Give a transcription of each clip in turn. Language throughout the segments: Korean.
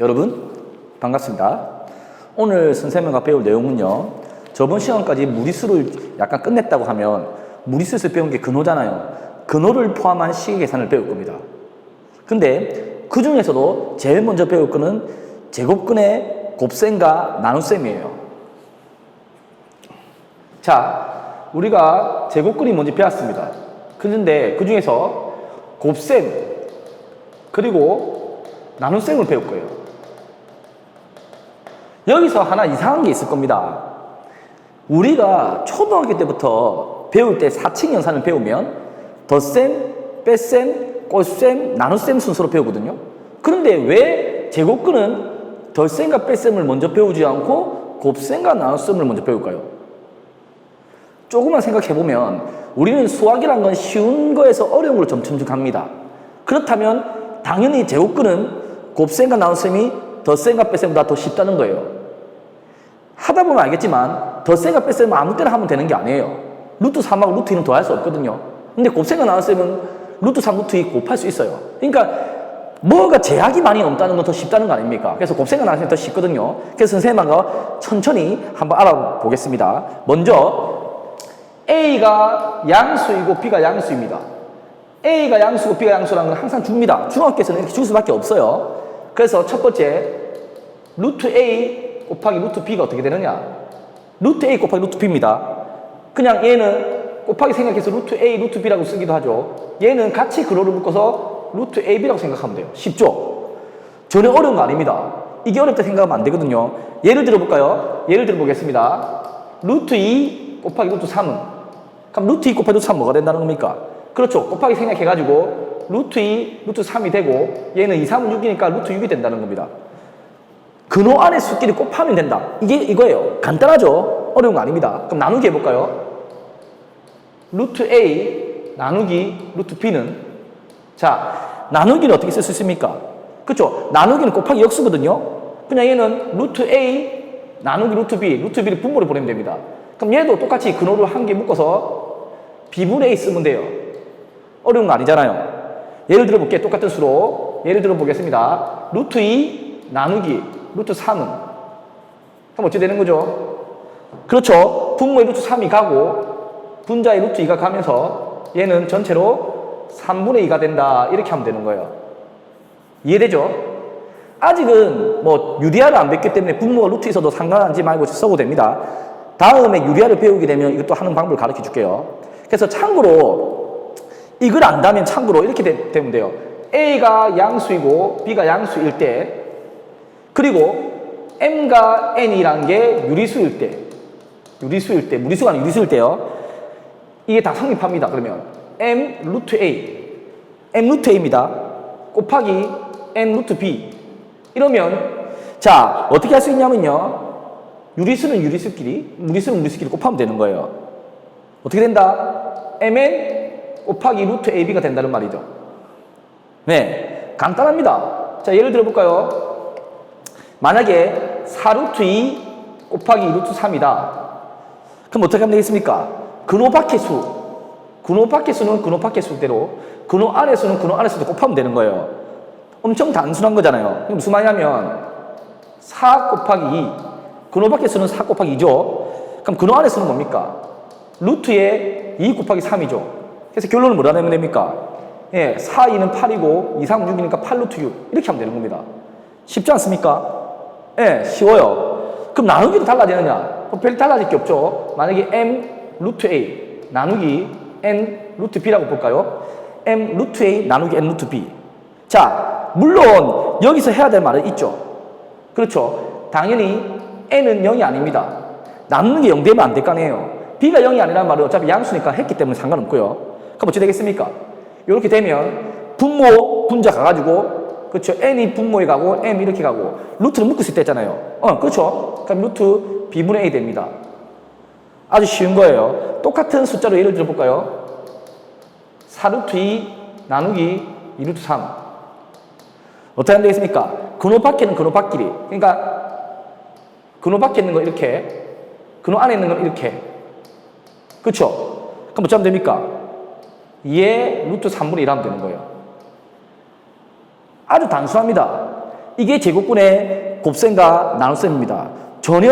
여러분 반갑습니다. 오늘 선생님과 배울 내용은요, 저번 시간까지 무리수를 약간 끝냈다고 하면 무리수에서 배운 게 근호잖아요. 근호를 포함한 식계산을 배울 겁니다. 근데 그 중에서도 제일 먼저 배울 거는 제곱근의 곱셈과 나눗셈이에요. 자, 우리가 제곱근이 뭔지 배웠습니다. 그런데 그 중에서 곱셈 그리고 나눗셈을 배울 거예요. 여기서 하나 이상한 게 있을 겁니다. 우리가 초등학교 때부터 배울 때 사칙 연산을 배우면 덧셈, 뺄셈, 꼴셈, 나눗셈 순서로 배우거든요. 그런데 왜 제곱근은 덧셈과 뺄셈을 먼저 배우지 않고 곱셈과 나눗셈을 먼저 배울까요? 조금만 생각해보면 우리는 수학이란 건 쉬운 거에서 어려운 걸 점점 갑니다. 그렇다면 당연히 제곱근은 곱셈과 나눗셈이 덧셈과 뺄셈보다 더 쉽다는 거예요. 하다 보면 알겠지만 덧셈과 뺄셈은 아무 때나 하면 되는 게 아니에요. 루트 3하고 루트 2는 더할 수 없거든요. 근데 곱셈과 나눗셈은 루트 3, 루트 2 곱할 수 있어요. 그러니까 뭐가 제약이 많이 없다는 건 더 쉽다는 거 아닙니까? 그래서 곱셈과 나눗셈이 더 쉽거든요. 그래서 선생님과 천천히 한번 알아보겠습니다. 먼저 A가 양수이고 B가 양수입니다. A가 양수고 B가 양수라는 건 항상 줍니다. 중학교에서는 이렇게 줄 수밖에 없어요. 그래서 첫 번째 루트 A 곱하기 루트 B가 어떻게 되느냐? 루트 A 곱하기 루트 B입니다. 그냥 얘는 곱하기 생각해서 루트 A, 루트 B라고 쓰기도 하죠. 얘는 같이 근호를 묶어서 루트 AB라고 생각하면 돼요. 쉽죠? 전혀 어려운 거 아닙니다. 이게 어렵다 생각하면 안 되거든요. 예를 들어 볼까요? 예를 들어 보겠습니다. 루트 2 곱하기 루트 3은? 그럼 루트 2 곱하기 루트 3 뭐가 된다는 겁니까? 그렇죠. 곱하기 생각해가지고 루트 2, 루트 3이 되고 얘는 2, 3은 6이니까 루트 6이 된다는 겁니다. 근호 안에 수끼리 곱하면 된다. 이게 이거예요. 간단하죠? 어려운 거 아닙니다. 그럼 나누기 해볼까요? 루트 A 나누기 루트 B는, 자, 나누기는 어떻게 쓸 수 있습니까? 그렇죠? 나누기는 곱하기 역수거든요. 그냥 얘는 루트 A 나누기 루트 B, 루트 B를 분모를 보내면 됩니다. 그럼 얘도 똑같이 근호를 한 개 묶어서 B분의 A 쓰면 돼요. 어려운 거 아니잖아요. 예를 들어 볼게요. 똑같은 수로 예를 들어 보겠습니다. 루트 2 나누기 루트 3은 그럼 어찌 되는 거죠? 그렇죠. 분모의 루트 3이 가고 분자의 루트 2가 가면서 얘는 전체로 3분의 2가 된다. 이렇게 하면 되는 거예요. 이해되죠? 아직은 뭐 유리아를 안 배웠기 때문에 분모가 루트 있어도 상관하지 말고 써도 됩니다. 다음에 유리아를 배우게 되면 이것도 하는 방법을 가르쳐 줄게요. 그래서 참고로 이걸 안다면 참고로 이렇게 되면 돼요. A가 양수이고 B가 양수일 때, 그리고 M과 N이라는 게 유리수일 때, 무리수가 아니라 유리수일 때요. 이게 다 성립합니다. 그러면 M 루트 A, M 루트 A입니다. 곱하기 N 루트 B. 이러면 자, 어떻게 할 수 있냐면요. 유리수는 유리수끼리, 무리수는 무리수끼리 곱하면 되는 거예요. 어떻게 된다? MN 곱하기 루트 AB가 된다는 말이죠. 네, 간단합니다. 자, 예를 들어 볼까요? 만약에 4루트 2 곱하기 2루트 3이다. 그럼 어떻게 하면 되겠습니까? 근호 밖의 수. 근호 밖의 수는 근호 밖의 수대로, 근호 안의 수는 근호 안의 수도 곱하면 되는 거예요. 엄청 단순한 거잖아요. 그럼 무슨 말이냐면 4 곱하기 2. 근호 밖의 수는 4 곱하기 2죠. 그럼 근호 안의 수는 뭡니까? 루트에 2 곱하기 3이죠. 그래서 결론은 뭐라 내면 됩니까? 예, 4, 2는 8이고 2, 3, 6이니까 8 루트 6. 이렇게 하면 되는 겁니다. 쉽지 않습니까? 예, 쉬워요. 그럼 나누기도 달라지느냐? 별 달라질 게 없죠. 만약에 M 루트 A 나누기 N 루트 B라고 볼까요? M 루트 A 나누기 N 루트 B. 자, 물론 여기서 해야 될 말은 있죠. 그렇죠. 당연히 N은 0이 아닙니다. 나누는 게 0 되면 안 될 거 아니에요. B가 0이 아니라는 말은 어차피 양수니까 했기 때문에 상관없고요. 그럼 어찌 되겠습니까? 이렇게 되면 분모 분자 가가지고, 그렇죠. N이 분모에 가고 M 이렇게 가고 루트를 묶을 수 있다 했잖아요. 그렇죠. 그럼 루트 B분의 A 됩니다. 아주 쉬운 거예요. 똑같은 숫자로 예를 들어 볼까요? 4루트 2 나누기 2루트 3. 어떻게 하면 되겠습니까? 근호 밖에는 근호 밖끼리. 그러니까 근호 밖에 있는 거 이렇게, 근호 안에 있는 건 이렇게. 그렇죠? 그럼 어찌 하면 됩니까? 2의 루트 3분의 1 하면 되는 거예요. 아주 단순합니다. 이게 제곱근의 곱셈과 나눗셈입니다. 전혀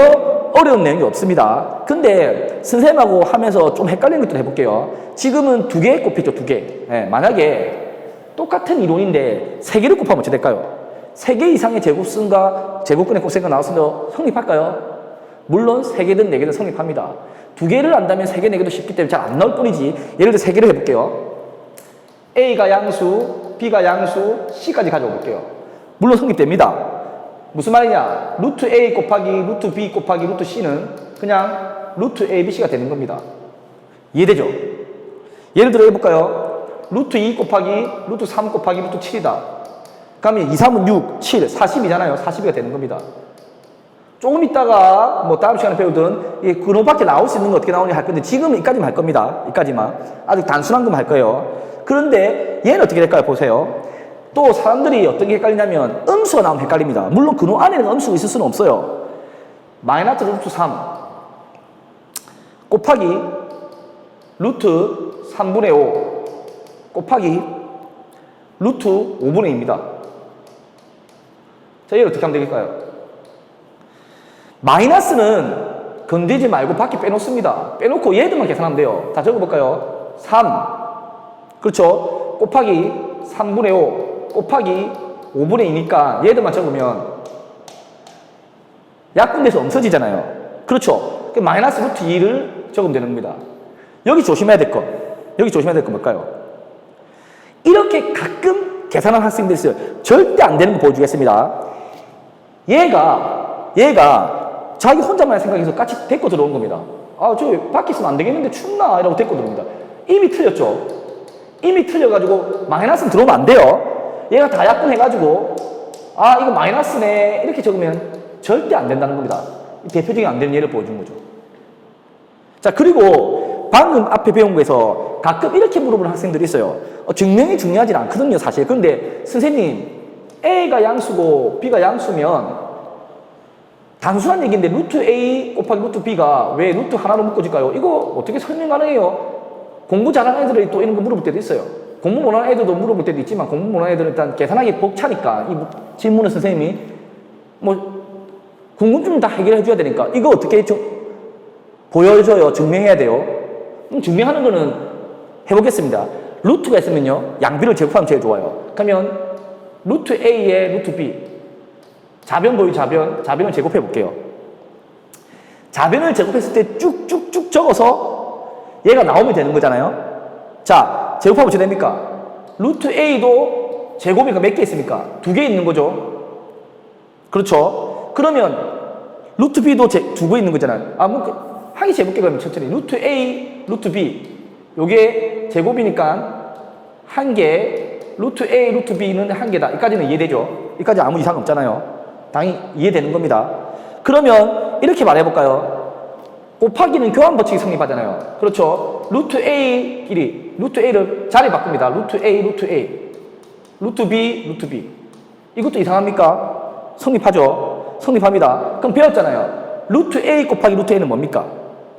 어려운 내용이 없습니다. 근데 선생님하고 하면서 좀 헷갈리는 것들 해볼게요. 지금은 두 개 곱했죠, 두 개. 예, 만약에 똑같은 이론인데 세 개를 곱하면 어떻게 될까요? 세 개 이상의 제곱선과 제곱근의 곱셈과 나눗셈도 성립할까요? 물론 세 개든 네 개든 성립합니다. 두 개를 안다면 세 개, 네 개도 쉽기 때문에 잘 안 나올 뿐이지. 예를 들어 세 개를 해볼게요. A가 양수, B가 양수, C까지 가져가 볼게요. 물론 성립됩니다. 무슨 말이냐? 루트 A 곱하기 루트 B 곱하기 루트 C는 그냥 루트 A, B, C가 되는 겁니다. 이해되죠? 예를 들어 해볼까요? 루트 2 곱하기 루트 3 곱하기 루트 7이다. 그러면 2, 3은 6, 7, 40이잖아요. 40이가 되는 겁니다. 조금 있다가 뭐 다음 시간에 배우든 이 근호밖에 나올 수 있는 거 어떻게 나오냐 할 건데 지금은 이까지만 할 겁니다. 이까지만. 아직 단순한 것만 할 거예요. 그런데 얘는 어떻게 될까요? 보세요. 또 사람들이 어떻게 헷갈리냐면 음수가 나오면 헷갈립니다. 물론 근호 안에는 음수가 있을 수는 없어요. 마이너스 루트 3 곱하기 루트 3분의 5 곱하기 루트 5분의 2입니다. 자, 얘를 어떻게 하면 되겠까요? 마이너스는 건드리지 말고 밖에 빼놓습니다. 빼놓고 얘들만 계산하면 돼요. 다 적어볼까요? 3 그렇죠? 곱하기 3분의 5 곱하기 5분의 2니까 얘들만 적으면 약분돼서 없어지잖아요. 그렇죠? 마이너스 루트 2를 적으면 되는 겁니다. 여기 조심해야 될 거. 여기 조심해야 될 거 뭘까요? 이렇게 가끔 계산하는 학생들이 있어요. 절대 안 되는 거 보여주겠습니다. 얘가 자기 혼자만 생각해서 같이 데리고 들어온 겁니다. 아, 저 밖에 있으면 안 되겠는데 춥나? 이라고 데리고 들어옵니다. 이미 틀렸죠? 이미 틀려가지고 마이너스는 들어오면 안 돼요. 얘가 다 약분해가지고 아, 이거 마이너스네 이렇게 적으면 절대 안 된다는 겁니다. 대표적인 안 되는 예를 보여준 거죠. 자, 그리고 방금 앞에 배운 거에서 가끔 이렇게 물어보는 학생들이 있어요. 증명이 중요하진 않거든요, 사실. 그런데 선생님, A가 양수고 B가 양수면 단순한 얘기인데 루트 A 곱하기 루트 B가 왜 루트 하나로 묶어질까요? 이거 어떻게 설명 가능해요? 공부 잘하는 애들이 또 이런 거 물어볼 때도 있어요. 공부 못하는 애들도 물어볼 때도 있지만 공부 못하는 애들은 일단 계산하기 벅차니까 이 질문을 선생님이 뭐 궁금증 다 해결해 줘야 되니까 이거 어떻게 보여줘요? 증명해야 돼요? 그럼 증명하는 거는 해보겠습니다. 루트가 있으면요 양비를 제곱하면 제일 좋아요. 그러면 루트 A에 루트 B 자변 보유 자변을 제곱해 볼게요. 자변을 제곱했을 때 쭉쭉쭉 적어서 얘가 나오면 되는 거잖아요. 자, 제곱하면 어떻게 됩니까? 루트 A도 제곱이 몇 개 있습니까? 2개 있는 거죠. 그렇죠? 그러면 루트 B도 2개 있는 거잖아요. 아, 뭐 하기 제곱게 그러면 천천히 루트 A, 루트 B 요게 제곱이니까 1개, 루트 A, 루트 B는 1개다. 여기까지는 이해되죠? 여기까지 아무 이상 없잖아요. 당연히 이해되는 겁니다. 그러면 이렇게 말해볼까요? 곱하기는 교환 법칙이 성립하잖아요. 그렇죠? 루트 A끼리 루트 A를 자리 바꿉니다. 루트 A, 루트 A, 루트 B, 루트 B. 이것도 이상합니까? 성립하죠? 성립합니다. 그럼 배웠잖아요. 루트 A 곱하기 루트 A는 뭡니까?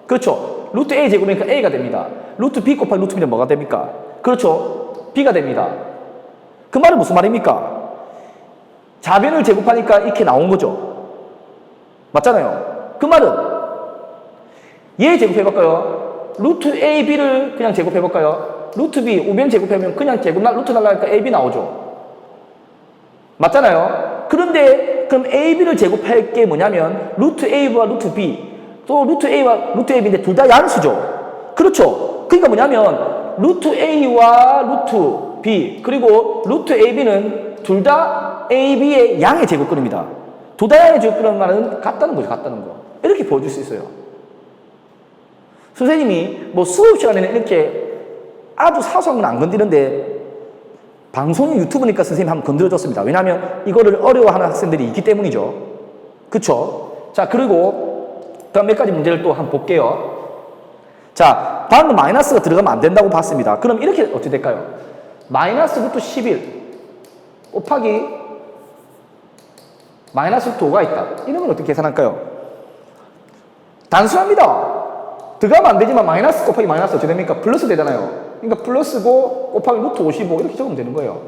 그렇죠? 루트 A 제곱이니까 A가 됩니다. 루트 B 곱하기 루트 B는 뭐가 됩니까? 그렇죠? B가 됩니다. 그 말은 무슨 말입니까? 자변을 제곱하니까 이렇게 나온 거죠. 맞잖아요. 그 말은 얘 제곱해볼까요? 루트 A, B를 그냥 제곱해볼까요? 루트 B, 우변 제곱하면 그냥 루트 날라니까 A, B 나오죠. 맞잖아요. 그런데 그럼 A, B를 제곱할 게 뭐냐면 루트 A와 루트 B 또 루트 A와 루트 AB인데 둘 다 양수죠. 그렇죠. 그러니까 뭐냐면 루트 A와 루트 B 그리고 루트 AB는 둘 다 AB의 양의 제곱근입니다. 둘 다 양의 제곱근은 말은 같다는 거죠. 같다는 거. 이렇게 보여줄 수 있어요. 선생님이 뭐 수업 시간에는 이렇게 아주 사소한 건 안 건드리는데 방송이 유튜브니까 선생님이 한번 건드려줬습니다. 왜냐하면 이거를 어려워하는 학생들이 있기 때문이죠. 그쵸? 자, 그리고 다음 몇 가지 문제를 또 한번 볼게요. 자, 방금 마이너스가 들어가면 안 된다고 봤습니다. 그럼 이렇게 어떻게 될까요? 마이너스 루트 11 곱하기 마이너스 루트 5가 있다. 이런 건 어떻게 계산할까요? 단순합니다. 들어가면 안 되지만 마이너스 곱하기 마이너스 어떻게 됩니까? 플러스 되잖아요. 그러니까 플러스고 곱하기 루트 55 이렇게 적으면 되는 거예요.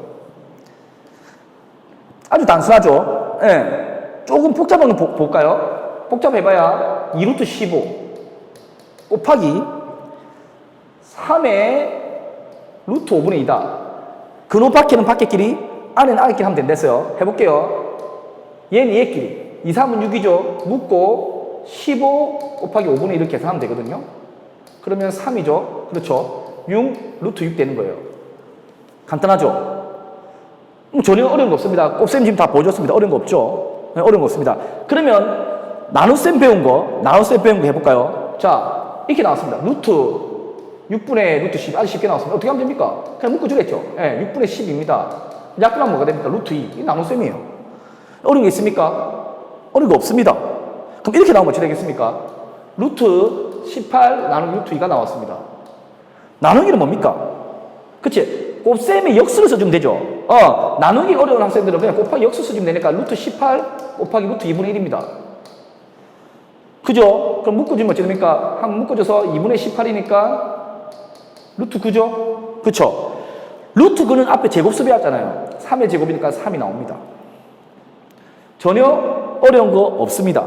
아주 단순하죠? 예. 조금 복잡한 거 볼까요? 복잡해봐야 2루트 15 곱하기 3의 루트 5분의 2다. 근호 밖에는 밖에끼리, 안에는 안에끼리 하면 된댔어요. 해볼게요. 얘는 얘끼리. 2, 3은 6이죠. 묶고 15 곱하기 5분의 1 이렇게 계산하면 되거든요. 그러면 3이죠. 그렇죠. 6 루트 6 되는 거예요. 간단하죠? 전혀 어려운 거 없습니다. 곱셈 지금 다 보여줬습니다. 어려운 거 없죠? 네, 어려운 거 없습니다. 그러면 나눗셈 배운 거 해볼까요? 자, 이렇게 나왔습니다. 루트 6분의 루트 10 아주 쉽게 나왔습니다. 어떻게 하면 됩니까? 그냥 묶어주겠죠? 네, 6분의 10입니다. 약분하면 뭐가 됩니까? 루트 2. 이게 나눗셈이에요. 어려운 게 있습니까? 어려운 거 없습니다. 그럼 이렇게 나오면 어떻게 되겠습니까? 루트 18 나누기 루트 2가 나왔습니다. 나누기는 뭡니까? 그치? 곱셈의 역수를 써주면 되죠. 나누기 어려운 학생들은 그냥 곱하기 역수 써주면 되니까 루트 18 곱하기 루트 2분의 1입니다. 그죠? 그럼 묶어주면 어찌 됩니까? 한번 묶어줘서 2분의 18이니까 루트 9죠? 그쵸? 루트 9는 앞에 제곱수 배웠잖아요. 3의 제곱이니까 3이 나옵니다. 전혀 어려운 거 없습니다.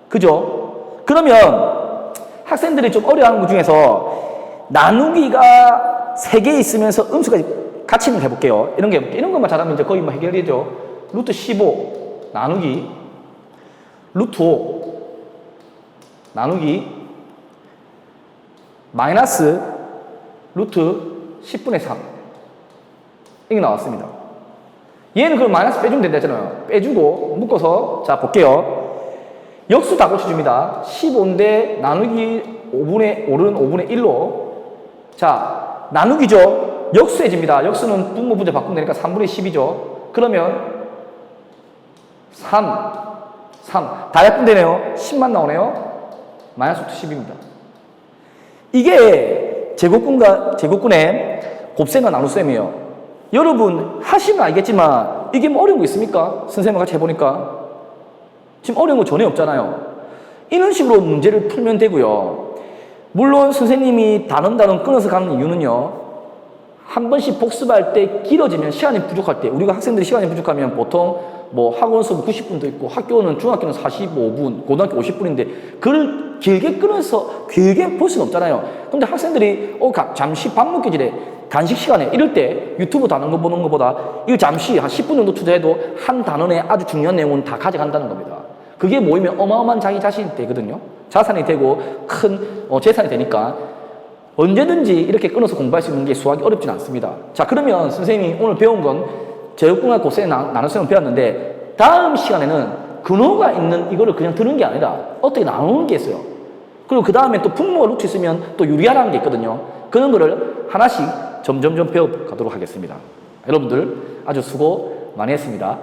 그죠? 그러면 학생들이 좀 어려워하는 것 중에서 나누기가 3개 있으면서 음수까지 같이 한번 해볼게요. 이런 게 해볼게요. 이런 것만 잘하면 이제 거의 뭐 해결되죠. 루트 15 나누기 루트 5 나누기 마이너스 루트 10분의 3 이게 나왔습니다. 얘는 그럼 마이너스 빼주면 된다 했잖아요. 빼주고 묶어서 자 볼게요. 역수 다 고쳐줍니다. 15인데 나누기 5분의 1로 자 나누기죠. 역수해집니다. 역수는 분모 분자 바꾸면 되니까 3분의 10이죠. 그러면 3 다 약분되네요. 10만 나오네요. 마이너스 루트 10입니다. 이게 제곱군의 곱셈과 나눗셈이에요. 여러분 하시면 알겠지만 이게 뭐 어려운 거 있습니까? 선생님과 같이 해보니까 지금 어려운 거 전혀 없잖아요. 이런 식으로 문제를 풀면 되고요. 물론 선생님이 단원 끊어서 가는 이유는요. 한 번씩 복습할 때 길어지면 시간이 부족할 때 우리가 학생들이 시간이 부족하면 보통 뭐 학원 수업 90분도 있고 학교는 중학교는 45분, 고등학교 50분인데 그걸 길게 끊어서 길게 볼 수는 없잖아요. 근데 학생들이 잠시 밥 먹기 전에 간식 시간에 이럴 때 유튜브 단원 거 보는 것보다 이거 잠시 한 10분 정도 투자해도 한 단원에 아주 중요한 내용은 다 가져간다는 겁니다. 그게 모이면 어마어마한 자기 자신이 되거든요. 자산이 되고 큰 재산이 되니까 언제든지 이렇게 끊어서 공부할 수 있는 게 수학이 어렵진 않습니다. 자, 그러면 선생님이 오늘 배운 건 제곱궁합 곱셈 나눗셈을 배웠는데 다음 시간에는 근호가 있는 이거를 그냥 들은 게 아니라 어떻게 나누는 게 있어요. 그리고 그 다음에 또 분모가 루트 있으면 또 유리하라는 게 있거든요. 그런 거를 하나씩 점점점 배워가도록 하겠습니다. 여러분들 아주 수고 많이 했습니다.